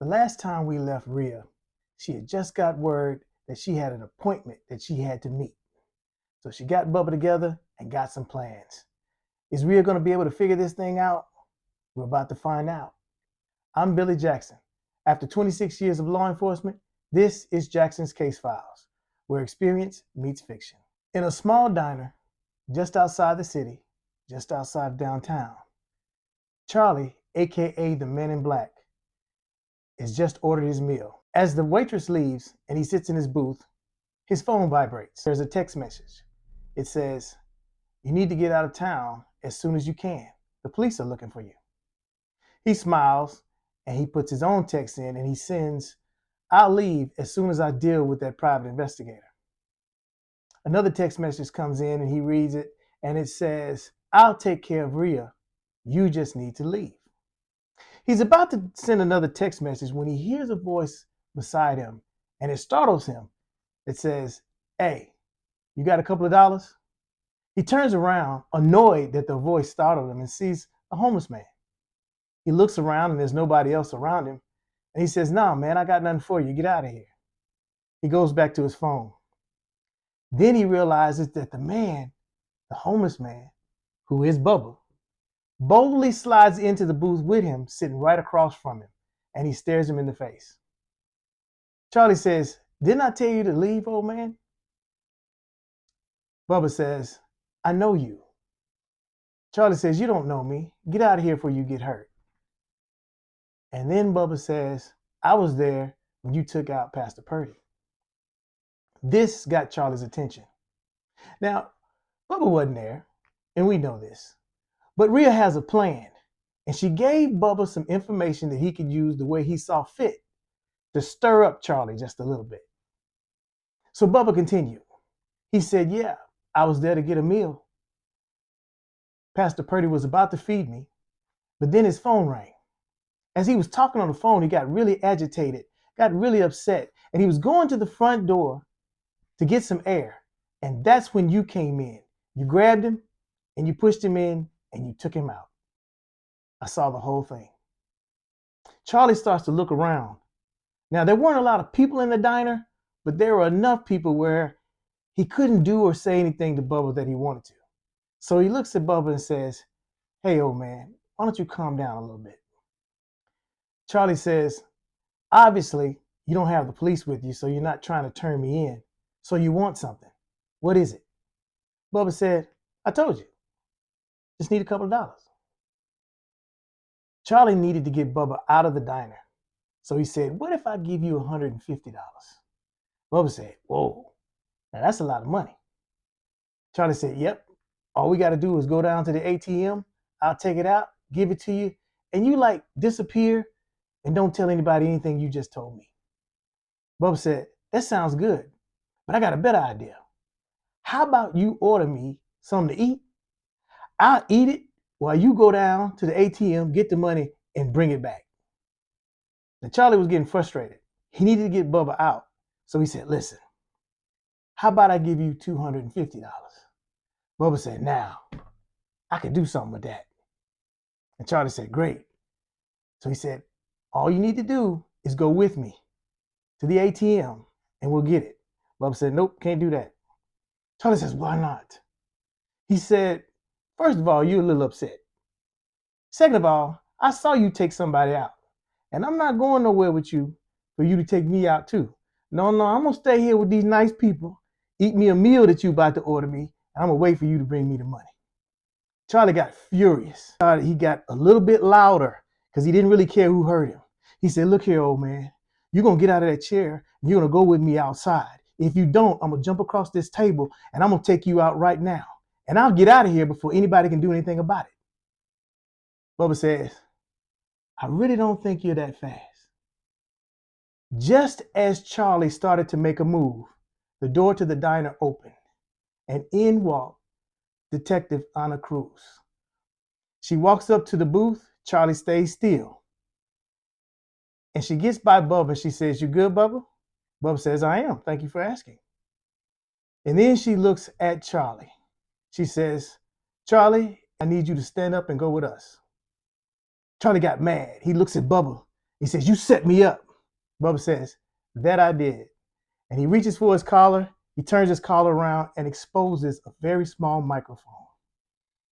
The last time we left Rhea, she had just got word that she had an appointment that she had to meet. So she got Bubba together and got some plans. Is Rhea going to be able to figure this thing out? We're about to find out. I'm Billy Jackson. After 26 years of law enforcement, this is Jackson's Case Files, where experience meets fiction. In a small diner just outside the city, just outside downtown, Charlie, aka the Man in Black, has just ordered his meal. As the waitress leaves and he sits in his booth, his phone vibrates. There's a text message. It says, "You need to get out of town as soon as you can. The police are looking for you." He smiles and he puts his own text in and he sends, "I'll leave as soon as I deal with that private investigator." Another text message comes in and he reads it and it says, "I'll take care of Rhea. You just need to leave." He's about to send another text message when he hears a voice beside him and it startles him. It says, "Hey, you got a couple of dollars?" He turns around, annoyed that the voice startled him, and sees a homeless man. He looks around and there's nobody else around him. And he says, "Nah, man, I got nothing for you. Get out of here." He goes back to his phone. Then he realizes that the homeless man, who is Bubba, boldly slides into the booth with him, sitting right across from him, and he stares him in the face. Charlie says, "Didn't I tell you to leave, old man?" Bubba says, "I know you." Charlie says, "You don't know me. Get out of here before you get hurt." And then Bubba says, "I was there when you took out Pastor Purdy." This got Charlie's attention. Now, Bubba wasn't there, and we know this. But Rhea has a plan, and she gave Bubba some information that he could use the way he saw fit to stir up Charlie just a little bit. So Bubba continued. He said, "Yeah, I was there to get a meal. Pastor Purdy was about to feed me, but then his phone rang. As he was talking on the phone, he got really agitated, got really upset, and he was going to the front door to get some air. And that's when you came in. You grabbed him and you pushed him in and you took him out. I saw the whole thing." Charlie starts to look around. Now, there weren't a lot of people in the diner, but there were enough people where he couldn't do or say anything to Bubba that he wanted to. So he looks at Bubba and says, "Hey, old man, why don't you calm down a little bit?" Charlie says, "Obviously, you don't have the police with you, so you're not trying to turn me in. So you want something. What is it?" Bubba said, "I told you. Just need a couple of dollars." Charlie needed to get Bubba out of the diner. So he said, "What if I give you $150? Bubba said, "Whoa, now that's a lot of money." Charlie said, "Yep. All we got to do is go down to the ATM. I'll take it out, give it to you, and you disappear and don't tell anybody anything you just told me." Bubba said, "That sounds good, but I got a better idea. How about you order me something to eat? I'll eat it while you go down to the ATM, get the money, and bring it back." Now, Charlie was getting frustrated. He needed to get Bubba out. So he said, "Listen, how about I give you $250? Bubba said, "Now, I can do something with that." And Charlie said, "Great." So he said, "All you need to do is go with me to the ATM and we'll get it." Bubba said, "Nope, can't do that." Charlie says, "Why not?" He said, "First of all, you're a little upset. Second of all, I saw you take somebody out. And I'm not going nowhere with you for you to take me out too. No, I'm going to stay here with these nice people, eat me a meal that you about to order me, and I'm going to wait for you to bring me the money." Charlie got furious. He got a little bit louder because he didn't really care who heard him. He said, "Look here, old man, you're going to get out of that chair and you're going to go with me outside. If you don't, I'm going to jump across this table and I'm going to take you out right now. And I'll get out of here before anybody can do anything about it." Bubba says, "I really don't think you're that fast." Just as Charlie started to make a move, the door to the diner opened and in walked Detective Anna Cruz. She walks up to the booth. Charlie stays still. And she gets by Bubba. She says, "You good, Bubba?" Bubba says, "I am. Thank you for asking." And then she looks at Charlie. She says, "Charlie, I need you to stand up and go with us." Charlie got mad. He looks at Bubba He says, "You set me up." Bubba says, "That I did." And he reaches for his collar. He turns his collar around and exposes a very small microphone.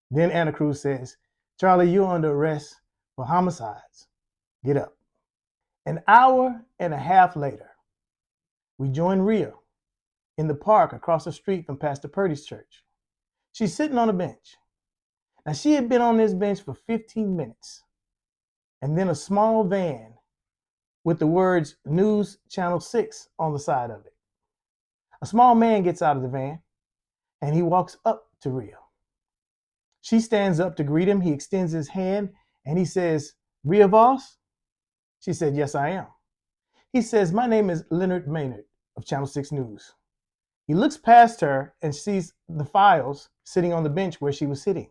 Then Anna Cruz says, "Charlie, you're under arrest for homicides. Get up." An hour and a half later, we join Rhea in the park across the street from Pastor Purdy's church. She's sitting on a bench. Now, she had been on this bench for 15 minutes. And then a small van with the words News Channel 6 on the side of it. A small man gets out of the van and he walks up to Rhea. She stands up to greet him. He extends his hand and he says, "Rhea Voss?" She said, "Yes, I am." He says, "My name is Leonard Maynard of Channel 6 News." He looks past her and sees the files sitting on the bench where she was sitting.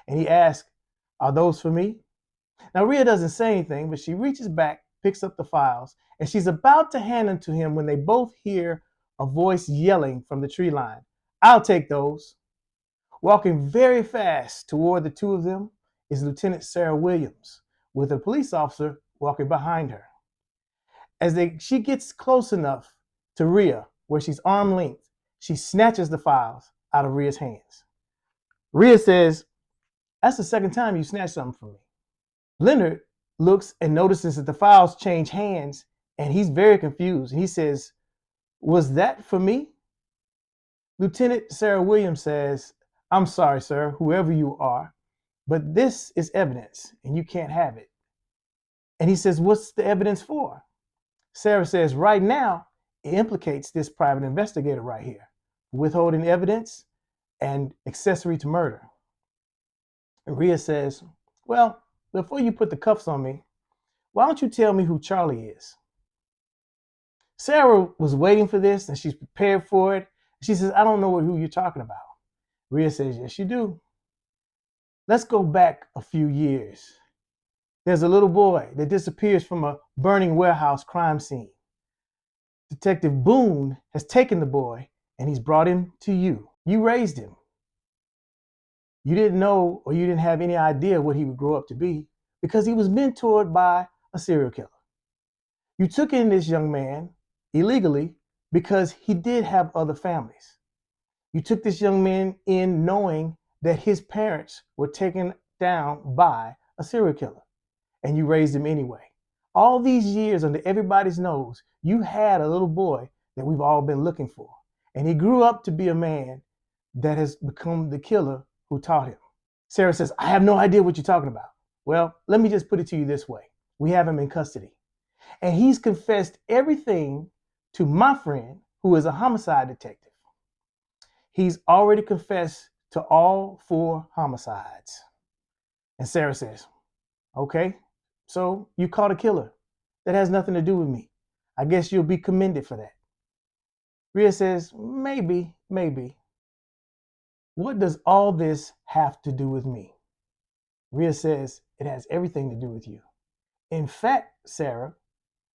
And he asks, "Are those for me?" Now, Rhea doesn't say anything, but she reaches back, picks up the files, and she's about to hand them to him when they both hear a voice yelling from the tree line, "I'll take those." Walking very fast toward the two of them is Lieutenant Sarah Williams, with a police officer walking behind her. She gets close enough to Rhea, where she's arm length, she snatches the files out of Rhea's hands. Rhea says, "That's the second time you snatched something from me." Leonard looks and notices that the files change hands, and he's very confused. He says, "Was that for me?" Lieutenant Sarah Williams says, "I'm sorry, sir, whoever you are, but this is evidence, and you can't have it." And he says, "What's the evidence for?" Sarah says, "Right now, it implicates this private investigator right here, withholding evidence and accessory to murder." And Rhea says, "Well, before you put the cuffs on me, why don't you tell me who Charlie is?" Sarah was waiting for this and she's prepared for it. She says, "I don't know who you're talking about." Rhea says, "Yes, you do. Let's go back a few years. There's a little boy that disappears from a burning warehouse crime scene. Detective Boone has taken the boy and he's brought him to you. You raised him. You didn't know or you didn't have any idea what he would grow up to be because he was mentored by a serial killer. You took in this young man illegally because he did have other families. You took this young man in knowing that his parents were taken down by a serial killer, and you raised him anyway. All these years under everybody's nose, you had a little boy that we've all been looking for, and he grew up to be a man that has become the killer who taught him." Sarah says, "I have no idea what you're talking about." "Well, let me just put it to you this way. We have him in custody. And he's confessed everything to my friend, who is a homicide detective. He's already confessed to all 4 homicides." And Sarah says, "Okay, so you caught a killer. That has nothing to do with me. I guess you'll be commended for that." Rhea says, maybe. "What does all this have to do with me?" Rhea says, "It has everything to do with you. In fact, Sarah,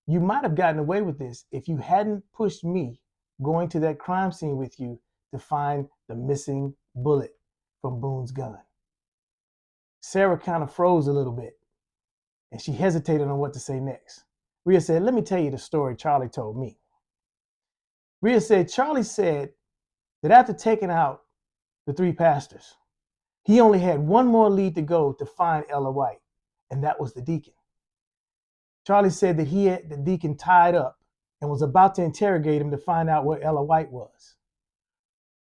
you might have gotten away with this if you hadn't pushed me going to that crime scene with you to find the missing bullet from Boone's gun." Sarah kind of froze a little bit and she hesitated on what to say next. Rhea said, "Let me tell you the story Charlie told me." Rhea said, "Charlie said that after taking out the 3 pastors, he only had one more lead to go to find Ella White, and that was the deacon. Charlie said that he had the deacon tied up and was about to interrogate him to find out where Ella White was.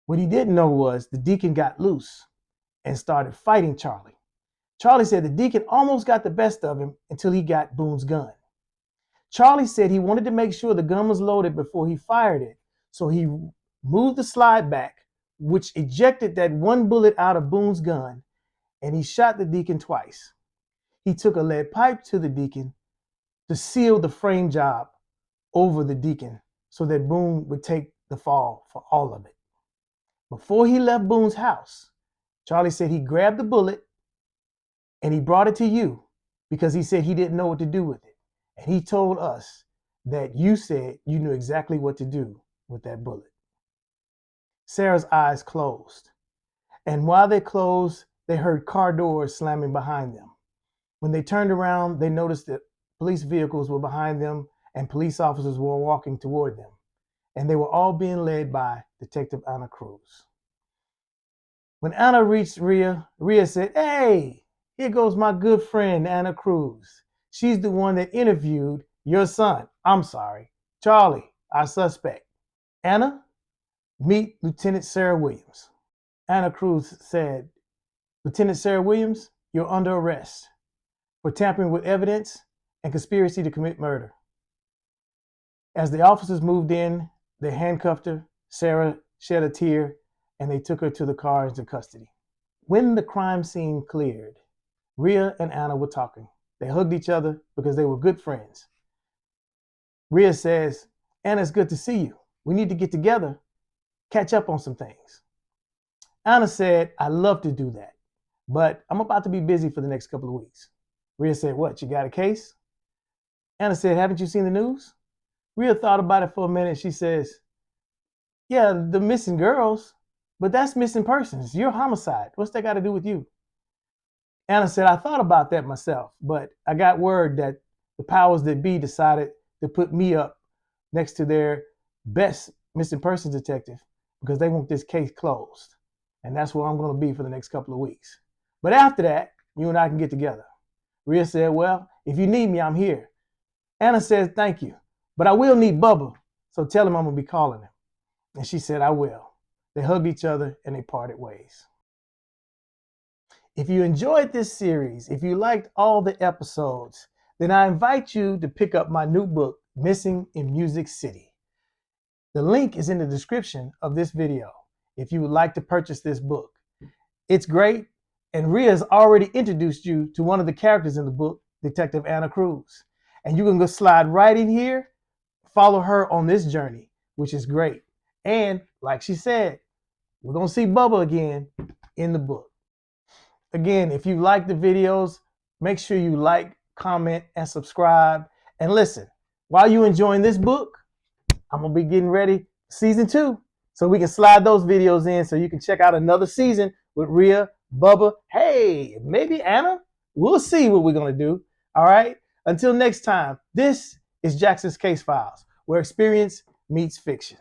What he didn't know was the deacon got loose and started fighting Charlie. Charlie said the deacon almost got the best of him until he got Boone's gun. Charlie said he wanted to make sure the gun was loaded before he fired it, so he moved the slide back, which ejected that one bullet out of Boone's gun, and he shot the deacon twice. He took a lead pipe to the deacon to seal the frame job over the deacon so that Boone would take the fall for all of it. Before he left Boone's house, Charlie said he grabbed the bullet and he brought it to you because he said he didn't know what to do with it. And he told us that you said you knew exactly what to do with that bullet." Sarah's eyes closed. And while they closed, they heard car doors slamming behind them. When they turned around, they noticed that police vehicles were behind them, and police officers were walking toward them. And they were all being led by Detective Anna Cruz. When Anna reached Rhea, Rhea said, "Hey, here goes my good friend, Anna Cruz. She's the one that interviewed your son. I'm sorry, Charlie, our suspect. Anna, meet Lieutenant Sarah Williams." Anna Cruz said, "Lieutenant Sarah Williams, you're under arrest for tampering with evidence and conspiracy to commit murder." As the officers moved in, they handcuffed her. Sarah shed a tear, and they took her to the car into custody. When the crime scene cleared, Rhea and Anna were talking. They hugged each other because they were good friends. Rhea says, "Anna, it's good to see you. We need to get together, catch up on some things." Anna said, "I'd love to do that, but I'm about to be busy for the next couple of weeks." Rhea said, "What, you got a case?" Anna said, "Haven't you seen the news?" Rhea thought about it for a minute. She says, "Yeah, the missing girls, but that's missing persons. You're homicide. What's that got to do with you?" Anna said, "I thought about that myself, but I got word that the powers that be decided to put me up next to their best missing persons detective because they want this case closed. And that's where I'm going to be for the next couple of weeks. But after that, you and I can get together." Rhea said, "Well, if you need me, I'm here." Anna says, "Thank you, but I will need Bubba, so tell him I'm going to be calling him." And she said, "I will." They hugged each other and they parted ways. If you enjoyed this series, if you liked all the episodes, then I invite you to pick up my new book, Missing in Music City. The link is in the description of this video if you would like to purchase this book. It's great, and Rhea's already introduced you to one of the characters in the book, Detective Anna Cruz. And you can go slide right in here, follow her on this journey, which is great. And like she said, we're going to see Bubba again in the book. Again, if you like the videos, make sure you like, comment, and subscribe. And listen, while you're enjoying this book, I'm going to be getting ready for season 2. So we can slide those videos in so you can check out another season with Rhea, Bubba, hey, maybe Anna. We'll see what we're going to do. All right. Until next time, this is Jackson's Case Files, where experience meets fiction.